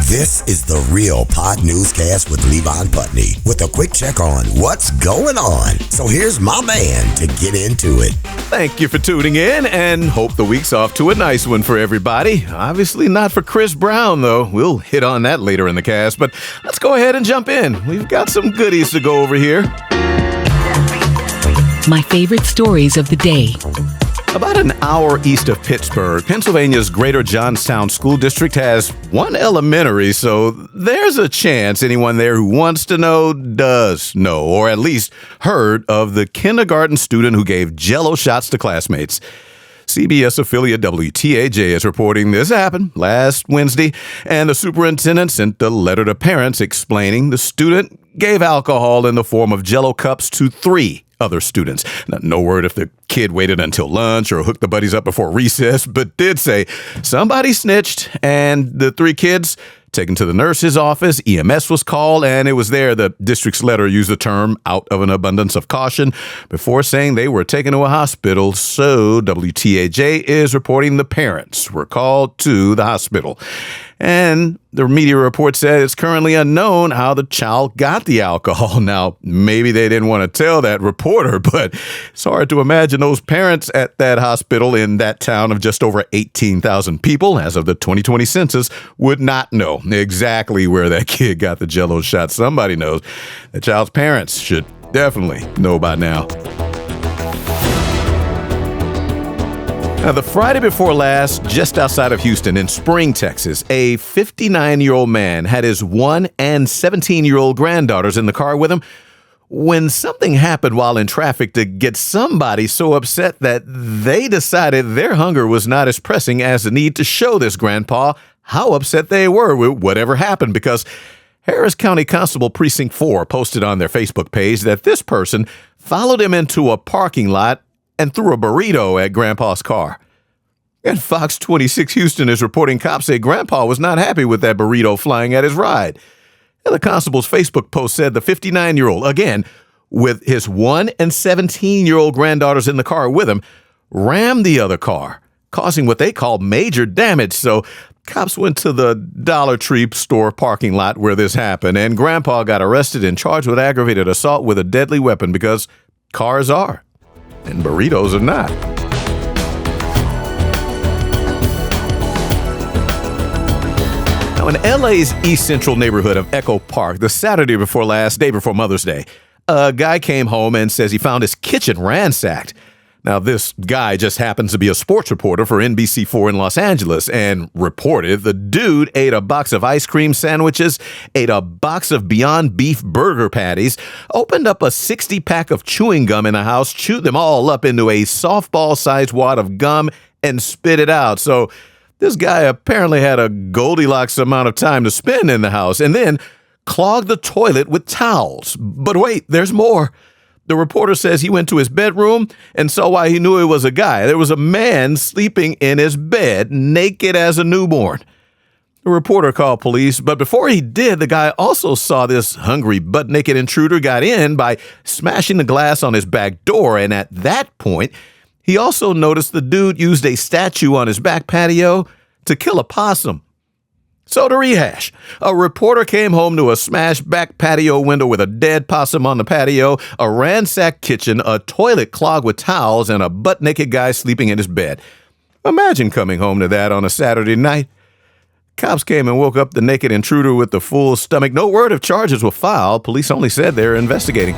This is the Real Pod Newscast with Levon Putney with a quick check on what's going on. So here's my man to get into it. Thank you for tuning in and hope the week's off to a nice one for everybody. Obviously not for Chris Brown, though. We'll hit on that later in the cast, but let's go ahead and jump in. We've got some goodies to go over here. My favorite stories of the day. About an hour east of Pittsburgh, Pennsylvania's Greater Johnstown School District has one elementary, so there's a chance anyone there who wants to know does know, or at least heard of the kindergarten student who gave jello shots to classmates. CBS affiliate WTAJ is reporting this happened last Wednesday, and the superintendent sent a letter to parents explaining the student gave alcohol in the form of jello cups to 3 other students. Now, no word if the kid waited until lunch or hooked the buddies up before recess, but did say somebody snitched, and the 3 kids taken to the nurse's office. EMS was called, and it was there the district's letter used the term out of an abundance of caution before saying they were taken to a hospital. So WTAJ is reporting the parents were called to the hospital. And the media report said it's currently unknown how the child got the alcohol. Now, maybe they didn't want to tell that reporter, but it's hard to imagine those parents at that hospital in that town of just over 18,000 people, as of the 2020 census, would not know exactly where that kid got the jello shot. Somebody knows. The child's parents should definitely know by now. Now, the Friday before last, just outside of Houston in Spring, Texas, a 59-year-old man had his 1 and 17-year-old granddaughters in the car with him when something happened while in traffic to get somebody so upset that they decided their hunger was not as pressing as the need to show this grandpa how upset they were with whatever happened, because Harris County Constable Precinct 4 posted on their Facebook page that this person followed him into a parking lot and threw a burrito at Grandpa's car. And Fox 26 Houston is reporting cops say Grandpa was not happy with that burrito flying at his ride. And the constable's Facebook post said the 59-year-old, again, with his 1 and 17-year-old granddaughters in the car with him, rammed the other car, causing what they call major damage. So cops went to the Dollar Tree store parking lot where this happened, and Grandpa got arrested and charged with aggravated assault with a deadly weapon, because cars are, and burritos are not. Now, in LA's East Central neighborhood of Echo Park, the Saturday before last, day before Mother's Day, a guy came home and says he found his kitchen ransacked. Now, this guy just happens to be a sports reporter for NBC4 in Los Angeles, and reported the dude ate a box of ice cream sandwiches, ate a box of Beyond Beef burger patties, opened up a 60-pack of chewing gum in the house, chewed them all up into a softball-sized wad of gum, and spit it out. So this guy apparently had a Goldilocks amount of time to spend in the house, and then clogged the toilet with towels. But wait, there's more. The reporter says he went to his bedroom and saw why he knew it was a guy. There was a man sleeping in his bed, naked as a newborn. The reporter called police, but before he did, the guy also saw this hungry, butt-naked intruder got in by smashing the glass on his back door, and at that point, he also noticed the dude used a statue on his back patio to kill a possum. So to rehash, a reporter came home to a smashed back patio window with a dead possum on the patio, a ransacked kitchen, a toilet clogged with towels, and a butt-naked guy sleeping in his bed. Imagine coming home to that on a Saturday night. Cops came and woke up the naked intruder with the full stomach. No word of charges were filed. Police only said they're investigating.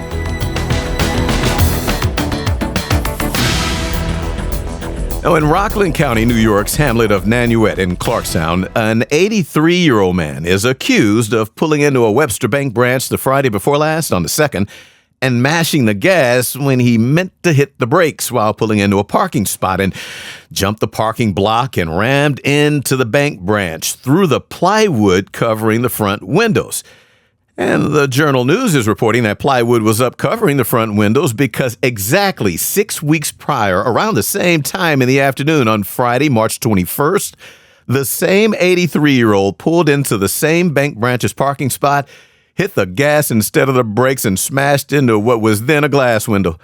Now, in Rockland County, New York's hamlet of Nanuet in Clarkstown, an 83-year-old man is accused of pulling into a Webster Bank branch the Friday before last, on the 2nd, and mashing the gas when he meant to hit the brakes while pulling into a parking spot, and jumped the parking block and rammed into the bank branch through the plywood covering the front windows. And the Journal News is reporting that plywood was up covering the front windows because exactly 6 weeks prior, around the same time in the afternoon on Friday, March 21st, the same 83-year-old pulled into the same bank branch's parking spot, hit the gas instead of the brakes, and smashed into what was then a glass window.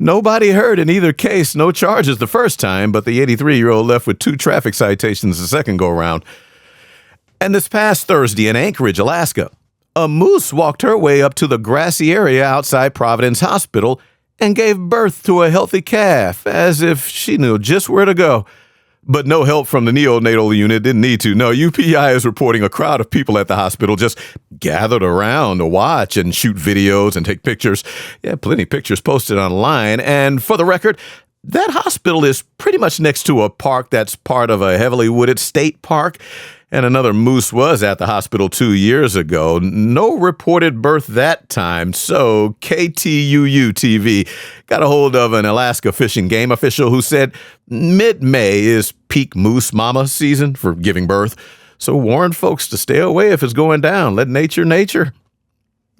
Nobody hurt in either case, no charges the first time, but the 83-year-old left with 2 traffic citations the second go-round. And this past Thursday in Anchorage, Alaska, a moose walked her way up to the grassy area outside Providence Hospital and gave birth to a healthy calf, as if she knew just where to go. But no help from the neonatal unit, didn't need to. No, UPI is reporting a crowd of people at the hospital just gathered around to watch and shoot videos and take pictures. Yeah, plenty of pictures posted online. And for the record, that hospital is pretty much next to a park that's part of a heavily wooded state park. And another moose was at the hospital 2 years ago. No reported birth that time. So KTUU TV got a hold of an Alaska Fish and Game official who said mid-May is peak moose mama season for giving birth. So warned folks to stay away if it's going down. Let nature.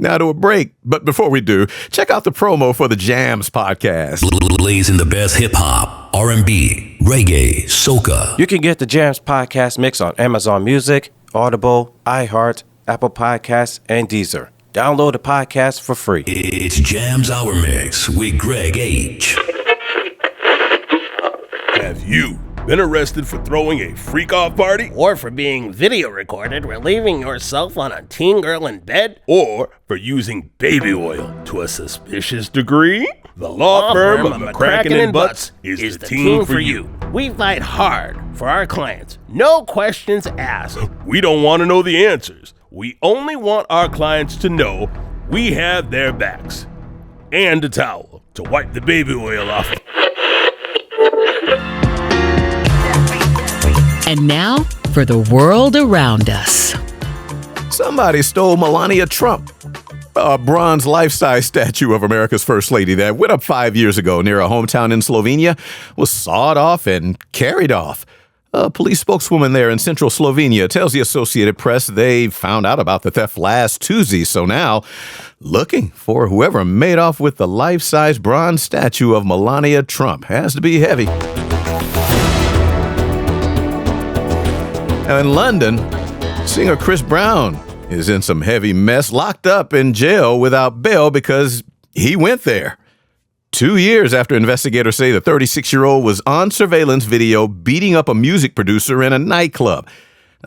Now to a break. But before we do, check out the promo for the Jams podcast. Blazing the best hip-hop, R&B, reggae, soca. You can get the Jams podcast mix on Amazon Music, Audible, iHeart, Apple Podcasts, and Deezer. Download the podcast for free. It's Jams Hour Mix with Greg H. Have you been arrested for throwing a freak-off party? Or for being video recorded relieving yourself on a teen girl in bed? Or for using baby oil to a suspicious degree? The law firm of McCracken and Butts is the team for you. We fight hard for our clients. No questions asked. We don't want to know the answers. We only want our clients to know we have their backs. And a towel to wipe the baby oil off. And now for the world around us. Somebody stole Melania Trump, a bronze life-size statue of America's First Lady that went up 5 years ago near a hometown in Slovenia, was sawed off and carried off. A police spokeswoman there in central Slovenia tells the Associated Press they found out about the theft last Tuesday, so now looking for whoever made off with the life-size bronze statue of Melania Trump. Has to be heavy. Now in London, singer Chris Brown is in some heavy mess, locked up in jail without bail because he went there. 2 years after investigators say the 36-year-old was on surveillance video beating up a music producer in a nightclub.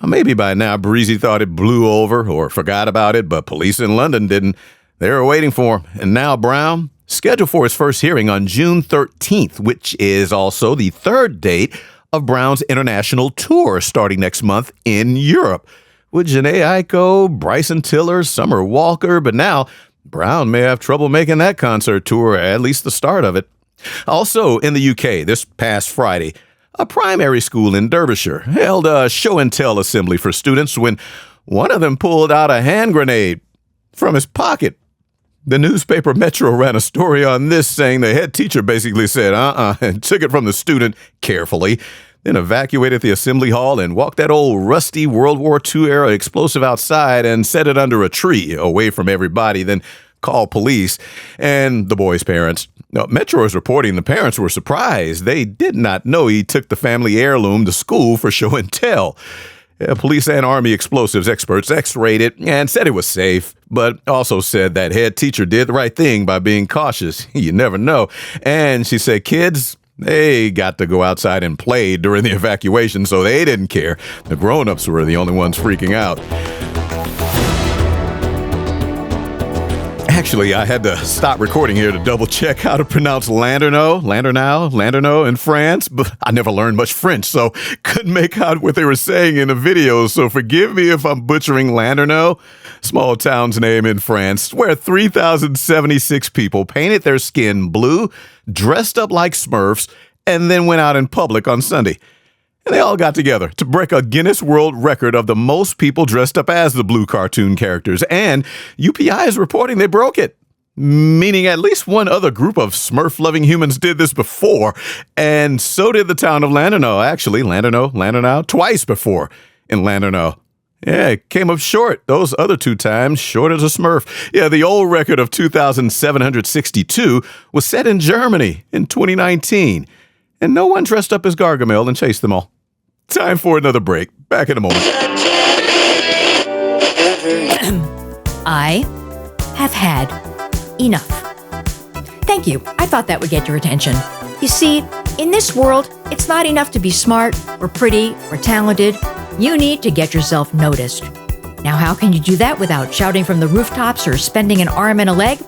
Now, maybe by now Breezy thought it blew over or forgot about it, but police in London didn't. They were waiting for him. And now Brown, scheduled for his first hearing on June 13th, which is also the third date of Brown's international tour starting next month in Europe with Jhené Aiko, Bryson Tiller, Summer Walker, but now Brown may have trouble making that concert tour, at least the start of it. Also in the UK, this past Friday, a primary school in Derbyshire held a show-and-tell assembly for students when one of them pulled out a hand grenade from his pocket. The newspaper Metro ran a story on this saying the head teacher basically said, and took it from the student carefully, then evacuated the assembly hall and walked that old rusty World War II-era explosive outside and set it under a tree away from everybody, then called police and the boy's parents. Now, Metro is reporting the parents were surprised. They did not know he took the family heirloom to school for show and tell. Police and Army explosives experts x-rayed it and said it was safe, but also said that head teacher did the right thing by being cautious. You never know. And she said kids, they got to go outside and play during the evacuation, so they didn't care. The grown-ups were the only ones freaking out. Actually, I had to stop recording here to double-check how to pronounce Landerneau in France, but I never learned much French, so couldn't make out what they were saying in the video, so forgive me if I'm butchering Landerneau, small town's name in France, where 3,076 people painted their skin blue, dressed up like Smurfs, and then went out in public on Sunday. And they all got together to break a Guinness World Record of the most people dressed up as the blue cartoon characters. And UPI is reporting they broke it, meaning at least one other group of Smurf-loving humans did this before. And so did the town of Landerneau. Actually, Landerneau, twice before in Landerneau. Yeah, it came up short. Those other 2 times, short as a Smurf. Yeah, the old record of 2,762 was set in Germany in 2019. And no one dressed up as Gargamel and chased them all. Time for another break. Back in a moment. I have had enough. Thank you. I thought that would get your attention. You see, in this world, it's not enough to be smart or pretty or talented. You need to get yourself noticed. Now, how can you do that without shouting from the rooftops or spending an arm and a leg?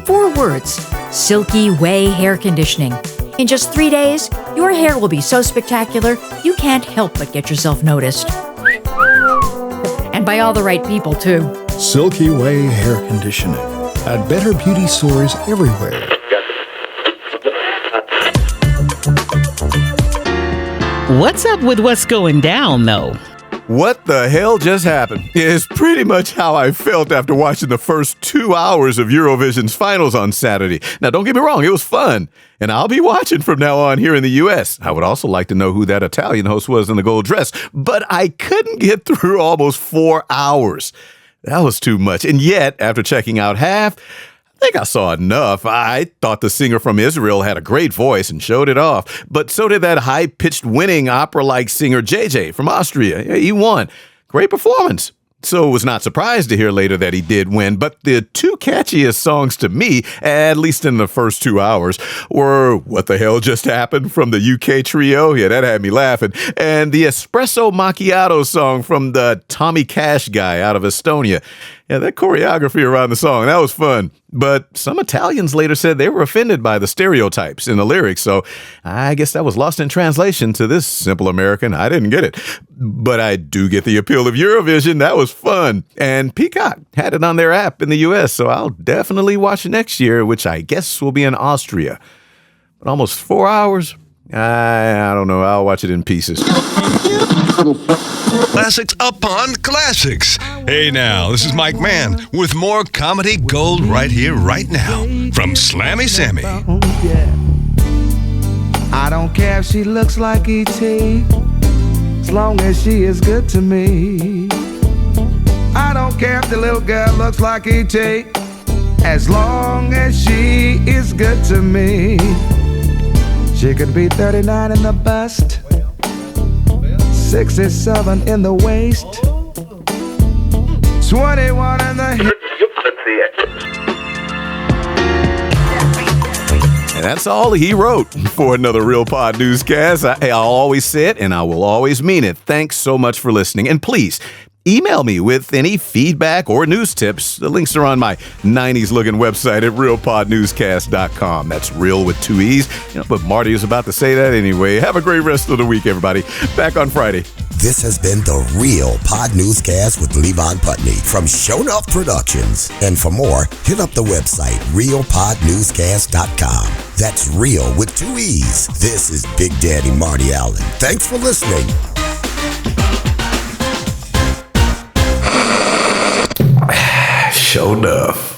4 words: Silky Way Hair Conditioning. In just 3 days, your hair will be so spectacular, you can't help but get yourself noticed. And by all the right people, too. Silky Way Hair Conditioning. At better beauty stores everywhere. What's up with what's going down, though? What the hell just happened is pretty much how I felt after watching the first 2 hours of Eurovision's finals on Saturday. Now, don't get me wrong, it was fun, and I'll be watching from now on here in the U.S. I would also like to know who that Italian host was in the gold dress, but I couldn't get through almost 4 hours. That was too much, and yet, after checking out half, I think I saw enough. I thought the singer from Israel had a great voice and showed it off, but so did that high-pitched winning opera-like singer JJ from Austria. He won. Great performance. So was not surprised to hear later that he did win, but the 2 catchiest songs to me, at least in the first 2 hours, were What the Hell Just Happened from the UK trio. Yeah, that had me laughing. And the Espresso Macchiato song from the Tommy Cash guy out of Estonia. Yeah, that choreography around the song, that was fun. But some Italians later said they were offended by the stereotypes in the lyrics, so I guess that was lost in translation to this simple American. I didn't get it. But I do get the appeal of Eurovision. That was fun. And Peacock had it on their app in the U.S., so I'll definitely watch it next year, which I guess will be in Austria. But almost 4 hours? I don't know. I'll watch it in pieces. Classics upon classics. Hey now, this is Mike Mann with more comedy gold right here, right now from Slammy Sammy. I don't care if she looks like E.T. as long as she is good to me. I don't care if the little girl looks like E.T. as long as she is good to me. She could be 39 in the bust, 67 in the waist, 21 in the hip. And that's all he wrote for another Real Pod newscast. I'll always say it, and I will always mean it. Thanks so much for listening. And please, email me with any feedback or news tips. The links are on my 90s-looking website at realpodnewscast.com. That's real with 2 E's. But Marty was about to say that anyway. Have a great rest of the week, everybody. Back on Friday. This has been the Real Pod Newscast with Levon Putney from Show Enough Productions. And for more, hit up the website, realpodnewscast.com. That's real with 2 E's. This is Big Daddy Marty Allen. Thanks for listening. Show enough.